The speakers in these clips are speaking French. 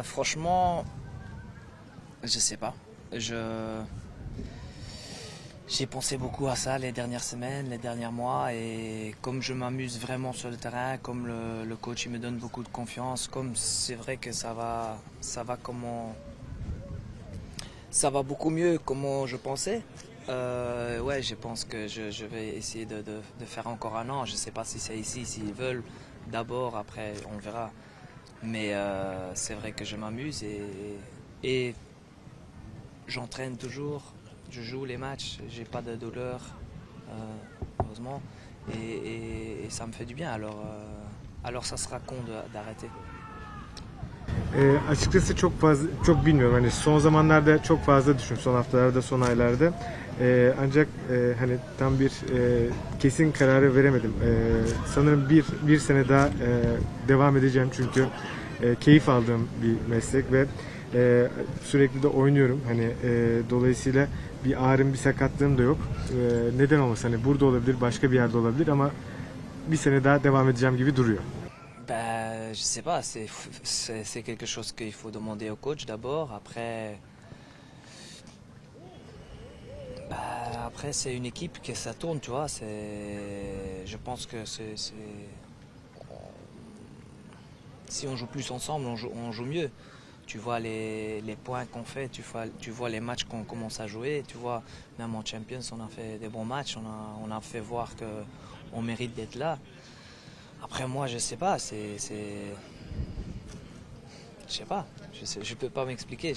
Franchement, je sais pas. J'ai pensé beaucoup à ça les dernières semaines, les derniers mois, et comme je m'amuse vraiment sur le terrain, comme le coach il me donne beaucoup de confiance, comme c'est vrai que ça va beaucoup mieux comme je pensais. Ouais, je pense que je vais essayer de faire encore un an. Je sais pas si c'est ici, s'ils veulent d'abord, après on verra. Mais c'est vrai que je m'amuse et j'entraîne toujours, je joue les matchs, j'ai pas de douleur, heureusement, et ça me fait du bien. Alors ça sera con d'arrêter. Açıkçası çok bilmiyorum. Hani son zamanlarda çok fazla düşün, son haftalarda, son aylarda. Ancak hani tam bir kesin kararı veremedim. Sanırım bir sene daha devam edeceğim çünkü keyif aldığım bir meslek ve sürekli de oynuyorum. Hani dolayısıyla bir ağrım, bir sakatlığım da yok. Neden olmasın? Hani burada olabilir, başka bir yerde olabilir ama bir sene daha devam edeceğim gibi duruyor. Je sais pas, c'est quelque chose qu'il faut demander au coach d'abord. Après c'est une équipe que ça tourne, tu vois. Je pense que si on joue plus ensemble, on joue mieux. Tu vois les points qu'on fait, tu vois les matchs qu'on commence à jouer. Tu vois, même en Champions, on a fait des bons matchs, on a fait voir qu'on mérite d'être là. Après moi, je sais pas, je sais pas, je peux pas m'expliquer.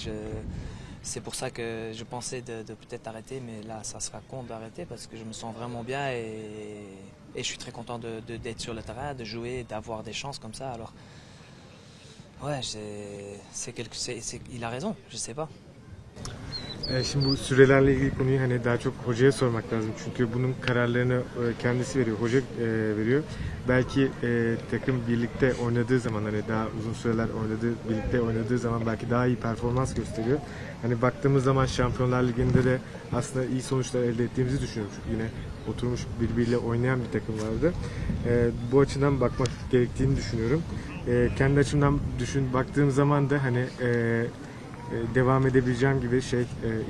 C'est pour ça que je pensais de peut-être arrêter, mais là, ça sera con d'arrêter parce que je me sens vraiment bien et je suis très content d'être sur le terrain, de jouer, d'avoir des chances comme ça. Alors, ouais, il a raison, je sais pas. Şimdi bu sürelerle ilgili konuyu hani daha çok hocaya sormak lazım çünkü bunun kararlarını kendisi veriyor, hoca veriyor. Belki takım birlikte oynadığı zaman, hani daha uzun süreler birlikte oynadığı zaman belki daha iyi performans gösteriyor. Hani baktığımız zaman Şampiyonlar Ligi'nde de aslında iyi sonuçlar elde ettiğimizi düşünüyorum çünkü yine oturmuş birbiriyle oynayan bir takım vardı. Bu açıdan bakmak gerektiğini düşünüyorum. Kendi açımdan baktığım zaman da hani devam edebileceğim gibi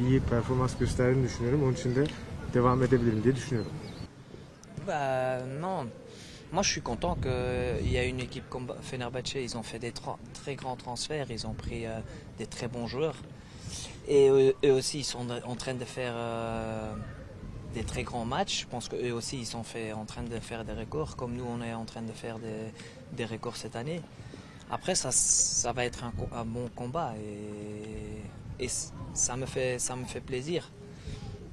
iyi performans gösterdiğini düşünüyorum. Onun için de devam edebilirim diye düşünüyorum. Non. Moi, je suis content qu'il y a une équipe comme Fenerbahçe. Ils ont fait des très grands transferts. Ils ont pris des très bons joueurs. Et eux aussi, ils sont en train de faire des très grands matchs. Je pense qu'eux aussi, ils sont en train de faire des records, comme nous, on est en train de faire des records cette année. Après, ça va être un bon combat et ça me fait plaisir.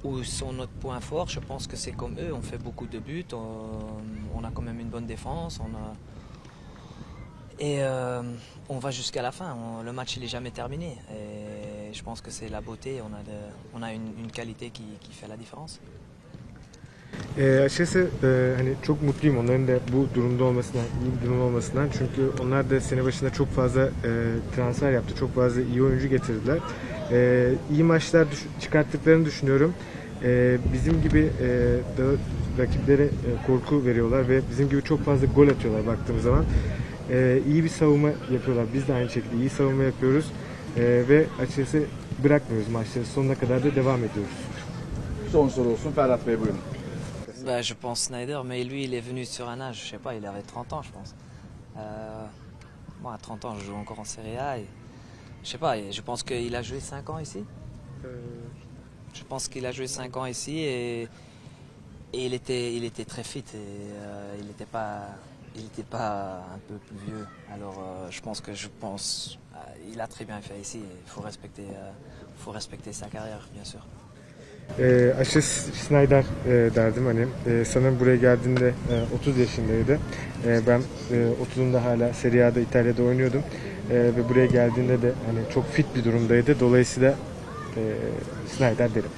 Où sont notre point fort, je pense que c'est comme eux, on fait beaucoup de buts, on a quand même une bonne défense, on va jusqu'à la fin. Le match il est jamais terminé et je pense que c'est la beauté, on a une qualité qui fait la différence. Açıkçası hani çok mutluyum onların da bu durumda olmasından, iyi bir durum olmasından. Çünkü onlar da sene başında çok fazla transfer yaptı, çok fazla iyi oyuncu getirdiler. İyi maçlar çıkarttıklarını düşünüyorum. Bizim gibi rakiplere korku veriyorlar ve bizim gibi çok fazla gol atıyorlar baktığımız zaman. İyi bir savunma yapıyorlar. Biz de aynı şekilde iyi savunma yapıyoruz ve açıkçası bırakmıyoruz maçları. Sonuna kadar da devam ediyoruz. Son soru olsun Ferhat Bey, buyurun. Je pense Snyder, mais lui il est venu sur un âge, je sais pas, il avait 30 ans je pense. Moi à 30 ans je joue encore en Serie A et je sais pas, je pense qu'il a joué 5 ans ici. Je pense qu'il a joué 5 ans ici et il était très fit et il n'était pas un peu plus vieux. Alors je pense il a très bien fait ici et il faut respecter sa carrière bien sûr. Açıkçası Snyder derdim hani sanırım buraya geldiğinde 30 yaşındaydı. Ben 30'unda hala Serie A'da İtalya'da oynuyordum ve buraya geldiğinde de hani çok fit bir durumdaydı. Dolayısıyla Snyder derim.